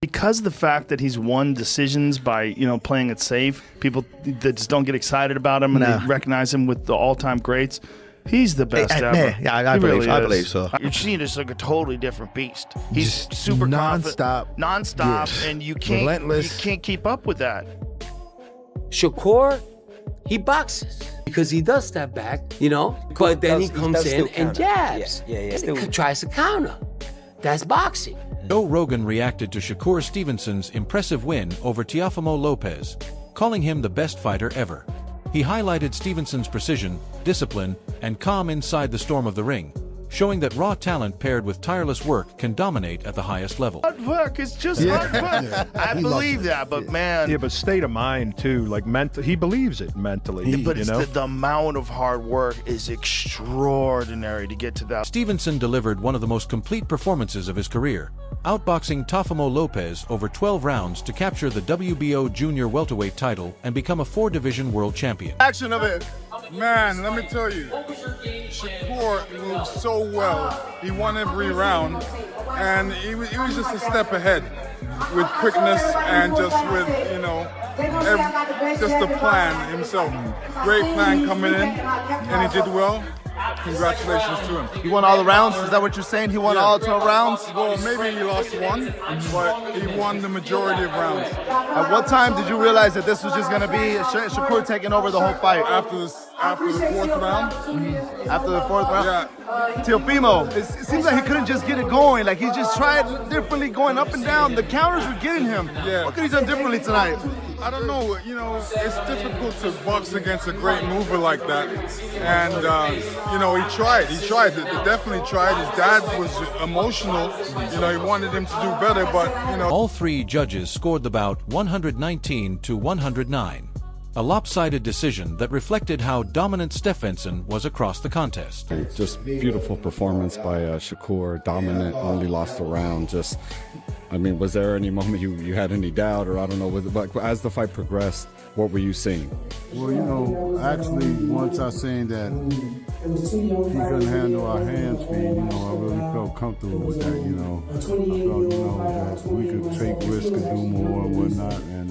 Because of the fact that he's won decisions by, playing it safe, people that just don't get excited about him and they recognize him with the all-time greats. He's the best ever. Yeah, I believe so. Eugene is like a totally different beast. He's super nonstop, and you can't keep up with that. Shakur, he boxes because he does step back, but then he comes in and jabs. And tries to counter. That's boxing. Joe Rogan reacted to Shakur Stevenson's impressive win over Teofimo Lopez, calling him the best fighter ever. He highlighted Stevenson's precision, discipline, and calm inside the storm of the ring, showing that raw talent paired with tireless work can dominate at the highest level. Hard work, it's just hard work. I believe that, but man. Yeah, but state of mind too, like he believes it mentally. But the amount of hard work is extraordinary to get to that. Stevenson delivered one of the most complete performances of his career, outboxing Teofimo Lopez over 12 rounds to capture the WBO junior welterweight title and become a 4-division world champion. Action of it. Man, let me tell you, Shakur moved so well. He won every round, and he was just a step ahead with quickness and just with, just the plan himself. Great plan coming in, and he did well. Congratulations to him. He won all the rounds? Is that what you're saying? He won all 12 rounds? Well, maybe he lost one, but he won the majority of rounds. At what time did you realize that this was just going to be Shakur taking over the whole fight? After the fourth round. After the fourth round? Yeah. Teofimo, it seems like he couldn't just get it going. Like, he just tried differently going up and down. The counters were getting him. Yeah. What could he done differently tonight? I don't know. It's difficult to box against a great mover like that. And, he tried. He definitely tried. His dad was emotional. He wanted him to do better, but, All three judges scored the bout 119 to 109. A lopsided decision that reflected how dominant Stephenson was across the contest. Just beautiful performance by Shakur, dominant, only lost a round. Was there any moment you had any doubt, or I don't know, but as the fight progressed, what were you seeing? Well, actually, once I seen that he couldn't handle our hand speed, I really felt comfortable with that, I felt, that we could take risks, could do more and whatnot, and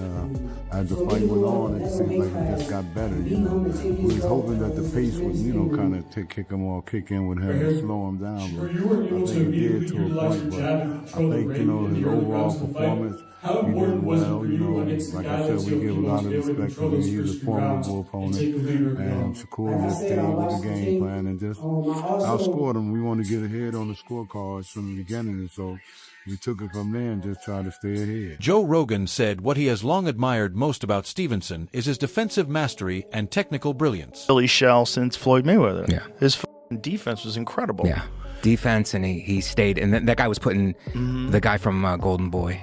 as the fight went on, it seemed like it just got better, We was hoping that the pace would, kind of kick in with him and slow him down, but I think it did to a point, but I think, his overall performance, he did well, like I said, we give a lot of respect to him. He's a formidable opponent, and Shakur just stayed with the game plan and just outscored him. We wanted to get ahead on the scorecards from the beginning, and so we took it from there and just tried to stay ahead. Joe Rogan said what he has long admired most about Stevenson is his defensive mastery and technical brilliance. Billy Shell since Floyd Mayweather. Yeah. His defense was incredible. Yeah, defense, and he stayed. And that guy was putting the guy from Golden Boy.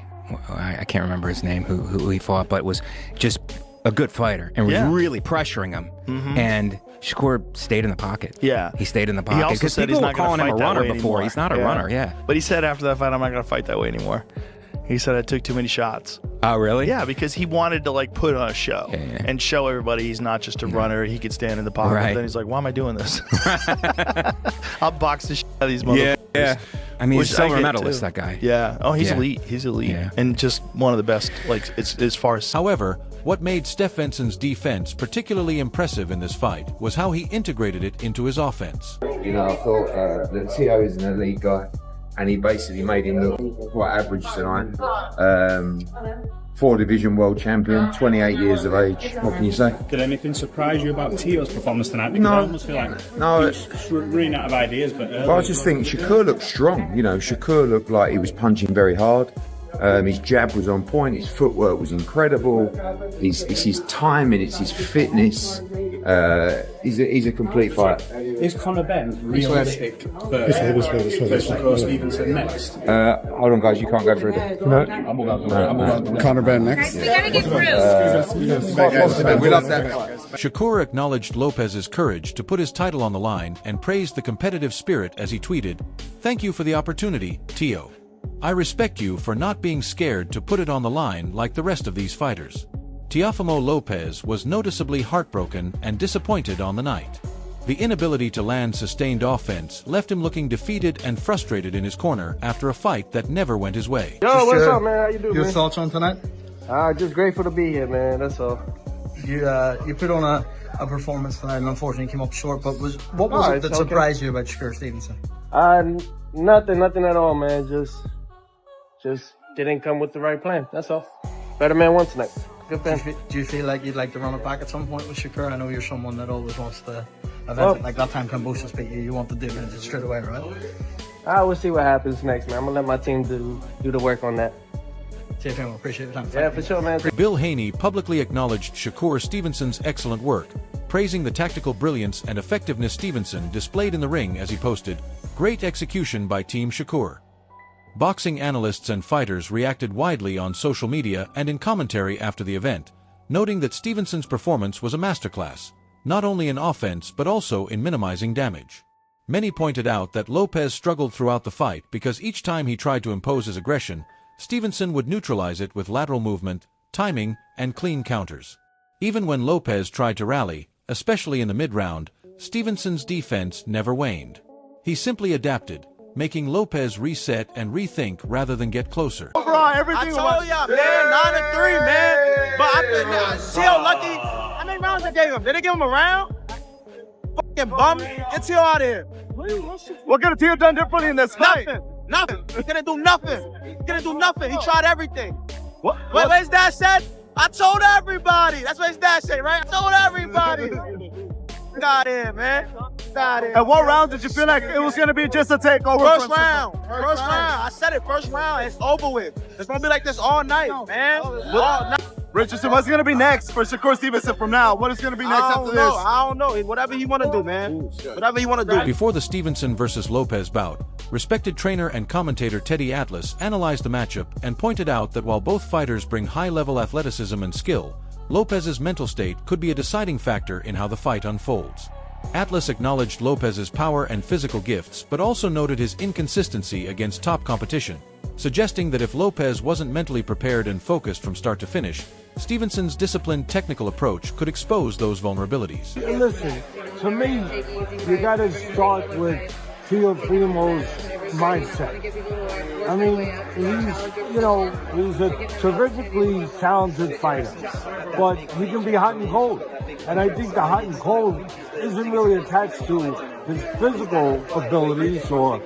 I can't remember his name, who he fought, but was just a good fighter and was really pressuring him. And Shakur stayed in the pocket. Yeah. He stayed in the He pocket. also Because said people he's were not gonna calling him a fight that runner way before. anymore. He's not a runner, yeah. But he said after that fight, I'm not going to fight that way anymore. He said I took too many shots. Oh, really? Yeah, because he wanted to put on a show and show everybody he's not just a runner. He could stand in the pocket. Right. Then he's like, why am I doing this? I'll box the shit out of these motherfuckers. Yeah. I mean, he's a silver get medalist, too. that guy. Yeah. Oh, he's elite. He's elite. Yeah. And just one of the best, as far as... However, what made Stephenson's defense particularly impressive in this fight was how he integrated it into his offense. I thought that Tio is an elite guy, and he basically made him look quite average tonight. 4-division world champion, 28 years of age. What can you say? Did anything surprise you about Tio's performance tonight? Because I almost feel like he's running out of ideas. But I just think Shakur looked strong. Shakur looked like he was punching very hard. His jab was on point. His footwork was incredible. It's his timing. It's his fitness. He's a complete fighter. Is Conor Ben realistic for Shakur Stevenson next? Hold on, guys. You can't go through there. No. Conor Ben next. We love that. Shakur acknowledged Lopez's courage to put his title on the line and praised the competitive spirit as he tweeted, "Thank you for the opportunity, Tio. I respect you for not being scared to put it on the line like the rest of these fighters." Teofimo Lopez was noticeably heartbroken and disappointed on the night. The inability to land sustained offense left him looking defeated and frustrated in his corner after a fight that never went his way. Yo, what's up, man? How you doing, Your man? thoughts on tonight? Just grateful to be here, man. That's all. You put on a performance tonight and unfortunately came up short, but what was it that surprised you about Shakur Stevenson? Nothing at all, man. Just didn't come with the right plan. That's all. Better man won tonight. Good fan. Do you feel like you'd like to run it back at some point with Shakur? I know you're someone that always wants to, like that time Kambosos beat you, you want the dividends straight away, right? We'll see what happens next, man. I'm gonna let my team do the work on that. See you, man. Appreciate your time. Yeah, for sure, man. Bill Haney publicly acknowledged Shakur Stevenson's excellent work, praising the tactical brilliance and effectiveness Stevenson displayed in the ring as he posted, "Great execution by Team Shakur." Boxing analysts and fighters reacted widely on social media and in commentary after the event, noting that Stevenson's performance was a masterclass, not only in offense but also in minimizing damage. Many pointed out that Lopez struggled throughout the fight because each time he tried to impose his aggression, Stevenson would neutralize it with lateral movement, timing, and clean counters. Even when Lopez tried to rally, especially in the mid-round, Stevenson's defense never waned. He simply adapted, making Lopez reset and rethink rather than get closer. Overall, everything I told y'all, man, 9-3, man. But I'm still lucky. How many rounds they gave him? Did they give him a round? Fucking bum. Get Teal out of here. What could Teal done differently in this fight? Nothing. He didn't do nothing. He tried everything. What his dad said? I told everybody. That's what his dad said, right? I told everybody. Got in, man. Got in. At what round did you feel like it was going to be just a takeover? First round. I said it, first round. It's over with. It's going to be like this all night, man. All night. Richardson, what's going to be next for Shakur Stevenson from now? What is going to be next after this? I don't know. Whatever he want to do, man. Whatever he want to do. Before the Stevenson versus Lopez bout, respected trainer and commentator Teddy Atlas analyzed the matchup and pointed out that while both fighters bring high-level athleticism and skill, Lopez's mental state could be a deciding factor in how the fight unfolds. Atlas acknowledged Lopez's power and physical gifts, but also noted his inconsistency against top competition, suggesting that if Lopez wasn't mentally prepared and focused from start to finish, Stevenson's disciplined technical approach could expose those vulnerabilities. Listen, to me, you got to start with Teofimo's mindset. I mean, he's a terrifically talented fighter, but he can be hot and cold. And I think the hot and cold isn't really attached to his physical abilities or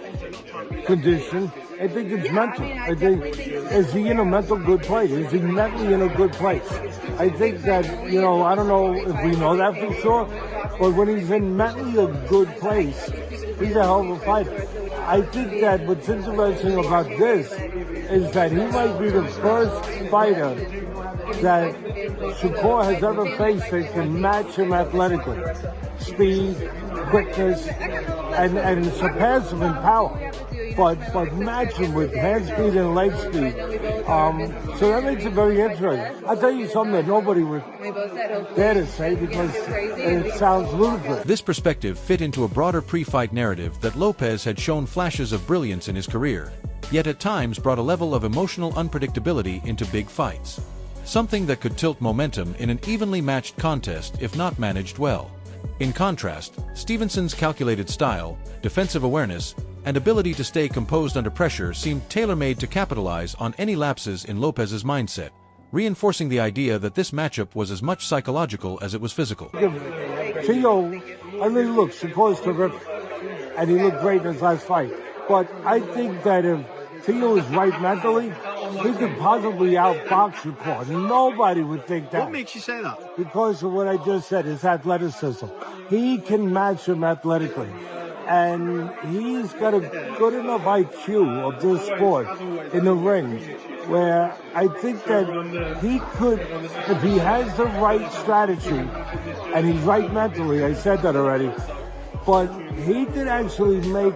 condition. I think it's mental. I think, is he in a mental good place? Is he mentally in a good place? I think that, I don't know if we know that for sure, but when he's in mentally a good place, he's a hell of a fighter. I think that what's interesting about this is that he might be the first fighter that Shakur has ever faced that can match him athletically. Speed, quickness, and surpass him in power. But match him with hand speed and leg speed. So that makes it very interesting. I'll tell you something that nobody would dare to say because it sounds ludicrous. This perspective fit into a broader pre-fight narrative that Lopez had shown flashes of brilliance in his career, yet at times brought a level of emotional unpredictability into big fights. Something that could tilt momentum in an evenly matched contest if not managed well. In contrast, Stevenson's calculated style, defensive awareness, and ability to stay composed under pressure seemed tailor-made to capitalize on any lapses in Lopez's mindset, reinforcing the idea that this matchup was as much psychological as it was physical. Tio, look, Shakur's terrific, and he looked great in his last fight. But I think that if Tio is right mentally, he could possibly outbox Shakur. Nobody would think that. What makes you say that? Because of what I just said, his athleticism. He can match him athletically. And he's got a good enough IQ of this sport in the ring where I think that he could, if he has the right strategy, and he's right mentally, I said that already, but he could actually make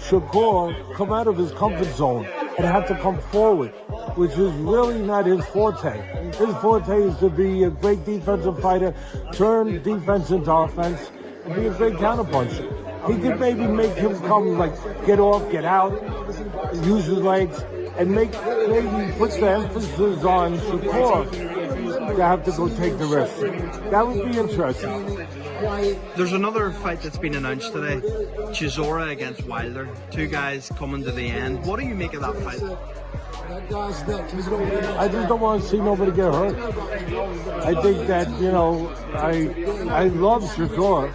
Shakur come out of his comfort zone and have to come forward, which is really not his forte. His forte is to be a great defensive fighter, turn defense into offense, and be a great counterpuncher. He could maybe make him come, get off, get out, use his legs, and maybe put the emphasis on Shakur to have to go take the risk. That would be interesting. There's another fight that's been announced today. Chisora against Wilder. Two guys coming to the end. What do you make of that fight? I just don't want to see nobody get hurt. I think that, you know, I love Chisora.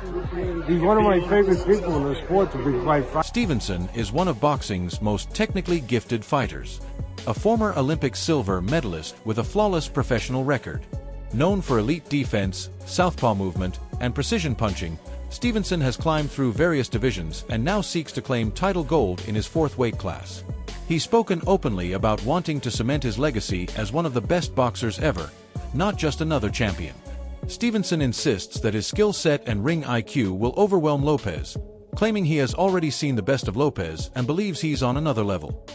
He's one of my favorite people in the sport, to be quite frank. Stevenson is one of boxing's most technically gifted fighters. A former Olympic silver medalist with a flawless professional record. Known for elite defense, southpaw movement, and precision punching, Stevenson has climbed through various divisions and now seeks to claim title gold in his 4th weight class. He's spoken openly about wanting to cement his legacy as one of the best boxers ever, not just another champion. Stevenson insists that his skill set and ring IQ will overwhelm Lopez, claiming he has already seen the best of Lopez and believes he's on another level.